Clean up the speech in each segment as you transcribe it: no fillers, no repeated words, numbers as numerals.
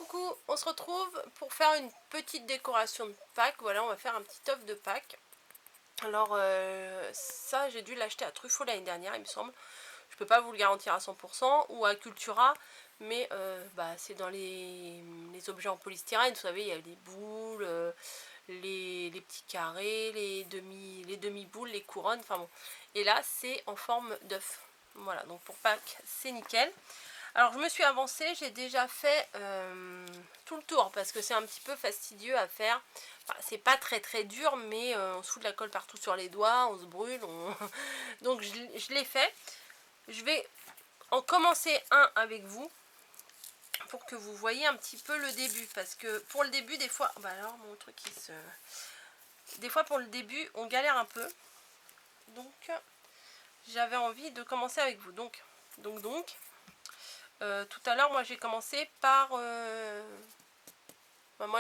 coucou, on se retrouve pour faire une petite décoration de Pâques. Voilà, on va faire un petit œuf de Pâques. Alors ça j'ai dû l'acheter à Truffaut l'année dernière il me semble. Je peux pas vous le garantir à 100% ou à Cultura, mais c'est dans les objets en polystyrène. Vous savez, il y a les boules, les petits carrés, les demi-boules, les couronnes, enfin bon. Et là c'est en forme d'œuf. Voilà, donc pour Pâques c'est nickel. Alors je me suis avancée, j'ai déjà fait tout le tour parce que c'est un petit peu fastidieux à faire. Enfin, c'est pas très dur, mais on se fout de la colle partout sur les doigts, on se brûle. Donc je l'ai fait. Je vais en commencer un avec vous pour que vous voyez un petit peu le début. Parce que pour le début, des fois... Bah alors mon truc il se... Des fois pour le début, on galère un peu. Donc j'avais envie de commencer avec vous. Donc. Tout à l'heure, moi j'ai commencé par... moi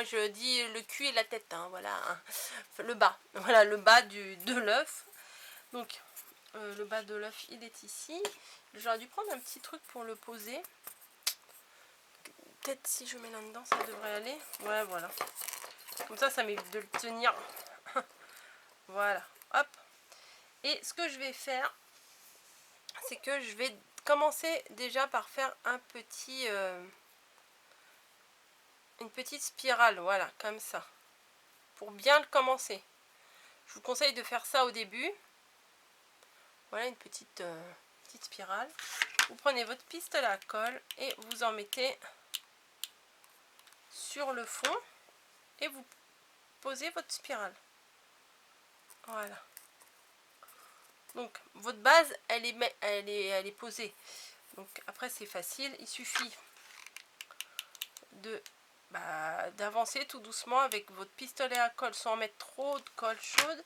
je dis le cul et la tête, hein, voilà, hein. Le bas. Voilà, le bas de l'œuf. Donc, le bas de l'œuf, il est ici. J'aurais dû prendre un petit truc pour le poser. Peut-être si je mets là-dedans, ça devrait aller. Ouais, voilà. Comme ça m'évite de le tenir. Voilà, hop. Et ce que je vais faire, c'est que je vais commencer déjà par faire un petit... une petite spirale, voilà, comme ça, pour bien le commencer. Je vous conseille de faire ça au début. Voilà une petite spirale. Vous prenez votre pistolet à colle et vous en mettez sur le fond et vous posez votre spirale. Voilà. Donc votre base, elle est posée. Donc après c'est facile, il suffit de d'avancer tout doucement avec votre pistolet à colle sans mettre trop de colle chaude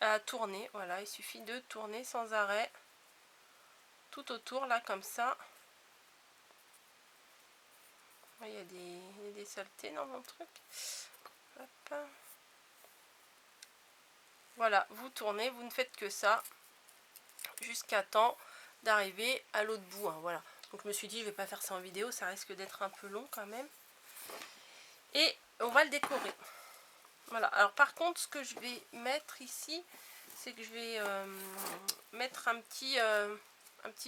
à tourner. Voilà, il suffit de tourner sans arrêt tout autour là comme ça. Il y a des saletés dans mon truc. Hop. Voilà, vous tournez, vous ne faites que ça jusqu'à temps d'arriver à l'autre bout, hein, voilà. Donc je me suis dit je vais pas faire ça en vidéo, ça risque d'être un peu long quand même. Et on va le décorer. Voilà, alors par contre ce que je vais mettre ici, c'est que je vais mettre un petit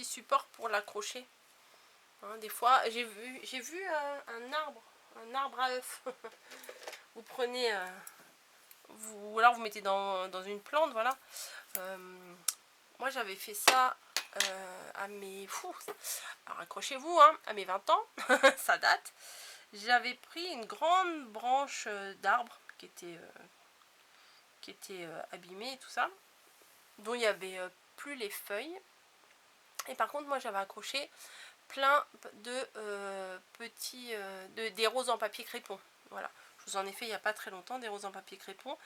support pour l'accrocher. Hein, des fois j'ai vu un arbre à œuf. Vous prenez ou alors vous mettez dans une plante, voilà. Moi j'avais fait ça à mes... alors accrochez-vous, hein, à mes 20 ans, ça date. J'avais pris une grande branche d'arbre qui était abîmée et tout ça, dont il n'y avait plus les feuilles. Et par contre moi j'avais accroché plein de des roses en papier crépon. Voilà, je vous en ai fait il n'y a pas très longtemps des roses en papier crépon.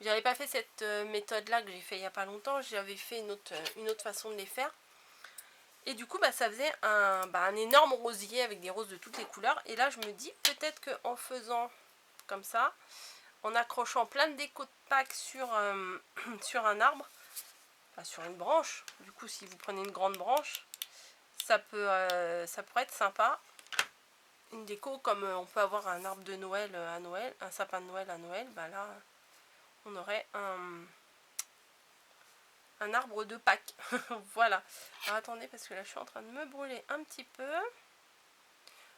J'avais pas fait cette méthode là que j'ai fait il n'y a pas longtemps, j'avais fait une autre façon de les faire. Et du coup ça faisait un énorme rosier avec des roses de toutes les couleurs. Et là je me dis peut-être qu'en faisant comme ça, en accrochant plein de déco de Pâques sur sur un arbre, sur une branche, du coup si vous prenez une grande branche, ça pourrait être sympa. Une déco comme on peut avoir un arbre de Noël à Noël, un sapin de Noël à Noël, là on aurait un arbre de Pâques. Voilà. Alors attendez parce que là je suis en train de me brûler un petit peu.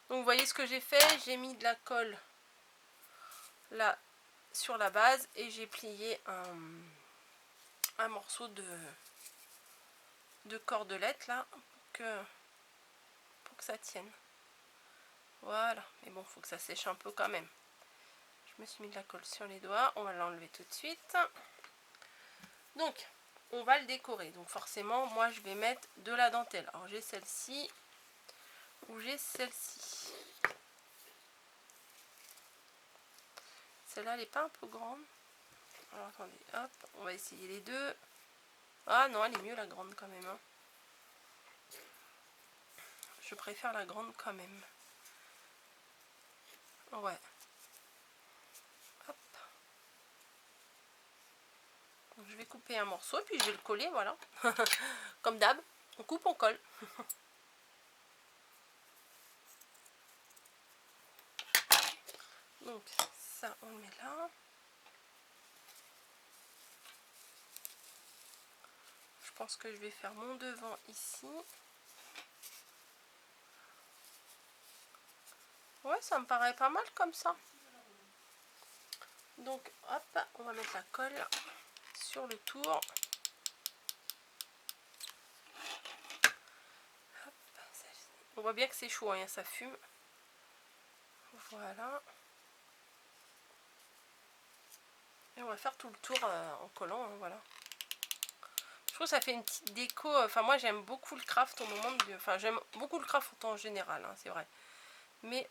Donc vous voyez ce que j'ai fait, j'ai mis de la colle là sur la base et j'ai plié un morceau de cordelette là pour que ça tienne. Voilà, mais bon, faut que ça sèche un peu quand même. Je me suis mis de la colle sur les doigts, on va l'enlever tout de suite. Donc, on va le décorer. Donc forcément, moi je vais mettre de la dentelle. Alors j'ai celle-ci ou j'ai celle-ci. Celle-là, elle n'est pas un peu grande. Alors attendez, hop, on va essayer les deux. Ah non, elle est mieux la grande quand même, hein. Je préfère la grande quand même. Ouais. Hop. Donc, je vais couper un morceau et puis je vais le coller, voilà. Comme d'hab, on coupe, on colle. Donc ça on le met là. Je pense que je vais faire mon devant ici. Ouais, ça me paraît pas mal comme ça. Donc hop, on va mettre la colle sur le tour. Hop, on voit bien que c'est chaud, hein, ça fume. Voilà. Et on va faire tout le tour en collant, hein, voilà. Je trouve que ça fait une petite déco. Enfin, moi j'aime beaucoup le craft au moment de. Enfin, j'aime beaucoup le craft en général, hein, c'est vrai. Mais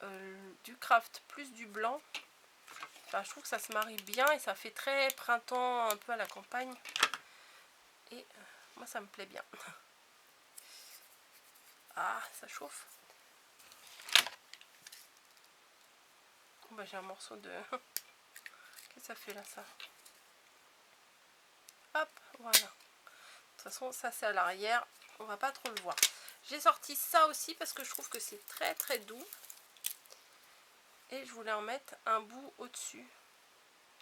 du craft plus du blanc, enfin, je trouve que ça se marie bien et ça fait très printemps un peu à la campagne. Et moi ça me plaît bien. Ah, ça chauffe. Bah, j'ai un morceau de... Qu'est-ce que ça fait là, ça? Hop, voilà. De toute façon, ça c'est à l'arrière. On va pas trop le voir. J'ai sorti ça aussi parce que je trouve que c'est très très doux. Et je voulais en mettre un bout au-dessus.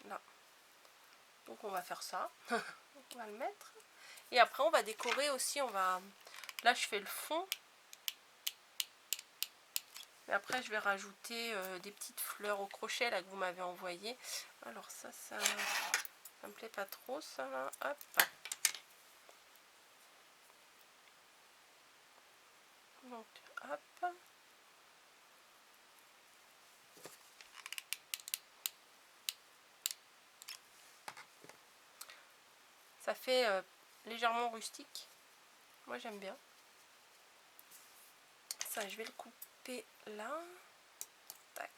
Là. Donc on va faire ça. On va le mettre. Et après on va décorer aussi. On va... Là je fais le fond. Et après je vais rajouter des petites fleurs au crochet là que vous m'avez envoyé. Alors ça me plaît pas trop ça là. Hop. Donc hop. Ça fait légèrement rustique. Moi j'aime bien. Ça je vais le couper là. Tac.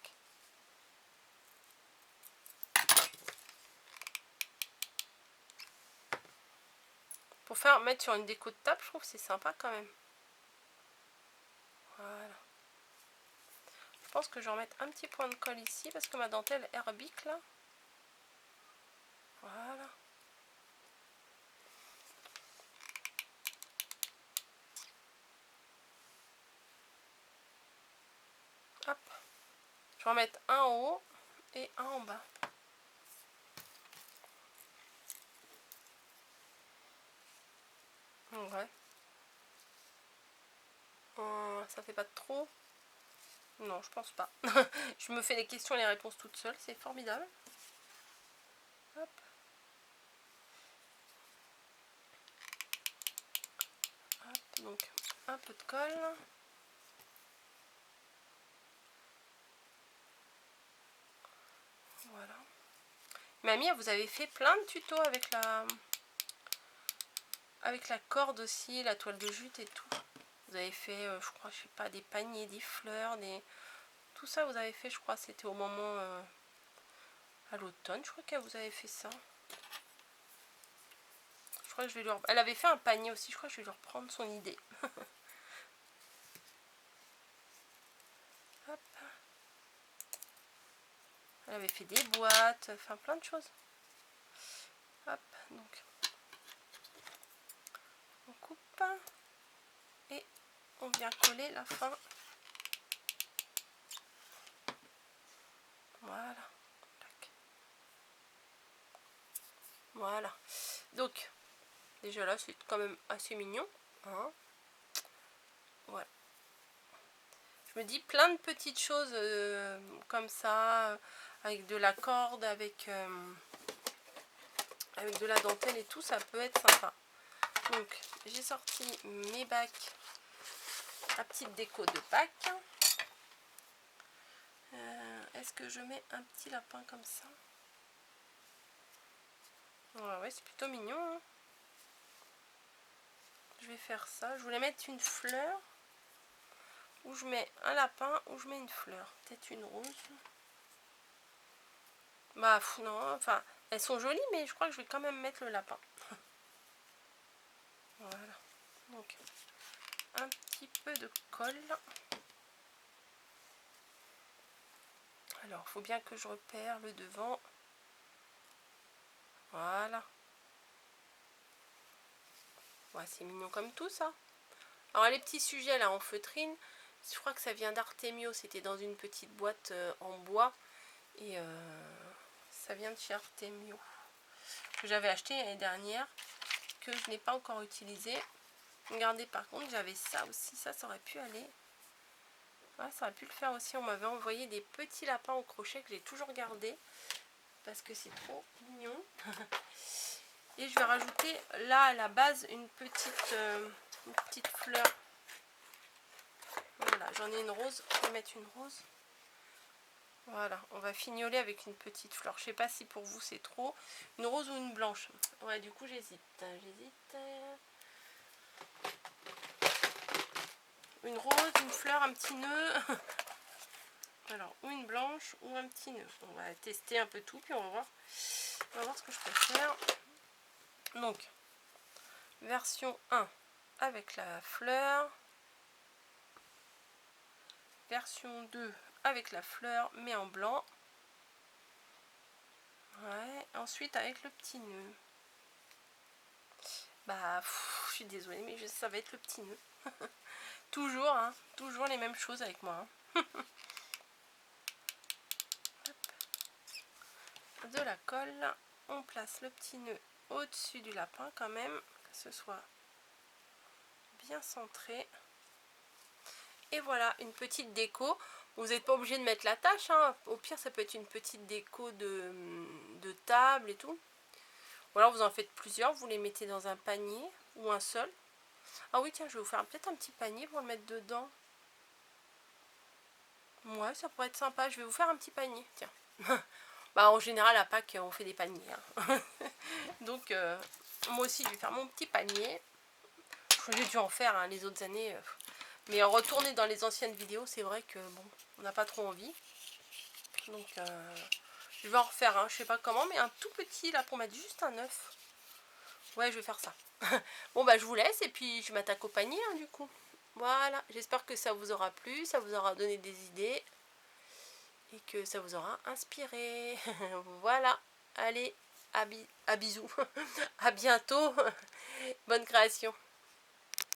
Pour faire mettre sur une déco de table, je trouve que c'est sympa quand même. Voilà. Je pense que je vais remettre un petit point de colle ici parce que ma dentelle est herbique là. Voilà. Hop. Je vais en mettre un en haut et un en bas. Ouais. Ça fait pas trop. Non, je pense pas. Je me fais les questions et les réponses toute seule. C'est formidable. Hop. Hop. Donc, un peu de colle. Voilà. Mamie, vous avez fait plein de tutos avec la corde aussi, la toile de jute et tout. Vous avez fait, je crois, je sais pas, des paniers, des fleurs, tout ça vous avez fait, je crois, c'était au moment à l'automne, je crois que vous avez fait ça. Je crois que je vais lui Elle avait fait un panier aussi, je crois que je vais lui reprendre son idée. Hop. Elle avait fait des boîtes, enfin plein de choses. Hop, donc on coupe et on vient coller la fin. Voilà. Tac. Voilà. Donc, déjà là, c'est quand même assez mignon. Hein, voilà. Je me dis plein de petites choses comme ça, avec de la corde, avec de la dentelle et tout, ça peut être sympa. Donc, j'ai sorti mes bacs, la petite déco de Pâques. Est-ce que je mets un petit lapin comme ça? Ouais, c'est plutôt mignon. Hein. Je vais faire ça. Je voulais mettre une fleur. Ou je mets un lapin, ou je mets une fleur. Peut-être une rose. Bah, non, enfin, elles sont jolies, mais je crois que je vais quand même mettre le lapin. Voilà. Donc, un petit peu de colle. Alors, il faut bien que je repère le devant. Voilà. Ouais, c'est mignon comme tout ça. Alors, les petits sujets là en feutrine, je crois que ça vient d'Artemio. C'était dans une petite boîte en bois. Et ça vient de chez Artemio, que j'avais acheté l'année dernière, que je n'ai pas encore utilisé. Regardez, par contre, j'avais ça aussi, ça aurait pu aller. Ouais, ça aurait pu le faire aussi. On m'avait envoyé des petits lapins au crochet que j'ai toujours gardé parce que c'est trop mignon. Et je vais rajouter là à la base une petite fleur. Voilà, j'en ai une rose. Je vais mettre une rose. Voilà, on va fignoler avec une petite fleur. Je sais pas si pour vous c'est trop. Une rose ou une blanche. Ouais, du coup j'hésite. Une rose, une fleur, un petit nœud. Alors, ou une blanche ou un petit nœud. On va tester un peu tout, puis on va voir ce que je peux faire. Donc, version 1 avec la fleur. Version 2 avec la fleur, mais en blanc. Ouais, ensuite avec le petit nœud. Bah, je suis désolée, mais ça va être le petit nœud. Toujours, hein, toujours les mêmes choses avec moi. Hein. De la colle, on place le petit nœud au-dessus du lapin quand même, que ce soit bien centré. Et voilà, une petite déco. Vous n'êtes pas obligé de mettre la tâche, hein. Au pire ça peut être une petite déco de table et tout. Ou alors vous en faites plusieurs, vous les mettez dans un panier ou un seul. Ah oui, tiens, je vais vous faire peut-être un petit panier pour le mettre dedans. Ouais, ça pourrait être sympa. Je vais vous faire un petit panier, tiens. Bah, en général, à Pâques, on fait des paniers. Hein. Donc, moi aussi, je vais faire mon petit panier. J'ai dû en faire hein, les autres années. Mais retourner dans les anciennes vidéos, c'est vrai que, bon, on n'a pas trop envie. Donc, je vais en refaire un, je sais pas comment, mais un tout petit, là, pour mettre juste un œuf. Ouais, je vais faire ça. Bon, bah, je vous laisse et puis je m'attaque au panier, hein, du coup. Voilà, j'espère que ça vous aura plu, ça vous aura donné des idées et que ça vous aura inspiré. Voilà, allez, à bisous, à bientôt, bonne création.